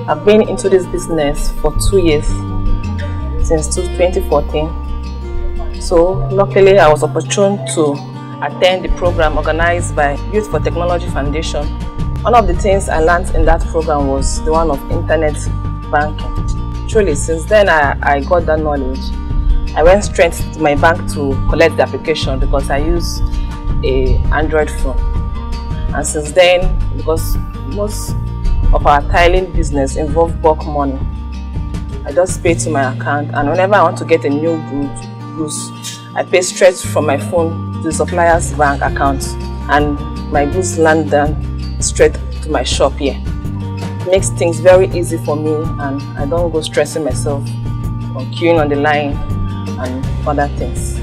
I've been into this business for 2 years, since 2014. So luckily I was opportune to attend the program organized by Youth for Technology Foundation. One of the things I learned in that program was the one of internet banking. Truly, since then I got that knowledge. I went straight to my bank to collect the application because I use an Android phone. And since then, because most of our tiling business involve bulk money, I just pay to my account, and whenever I want to get a new goods, I pay straight from my phone to the supplier's bank account, and my goods land down straight to my shop here. It makes things very easy for me, and I don't go stressing myself on queuing on the line and other things.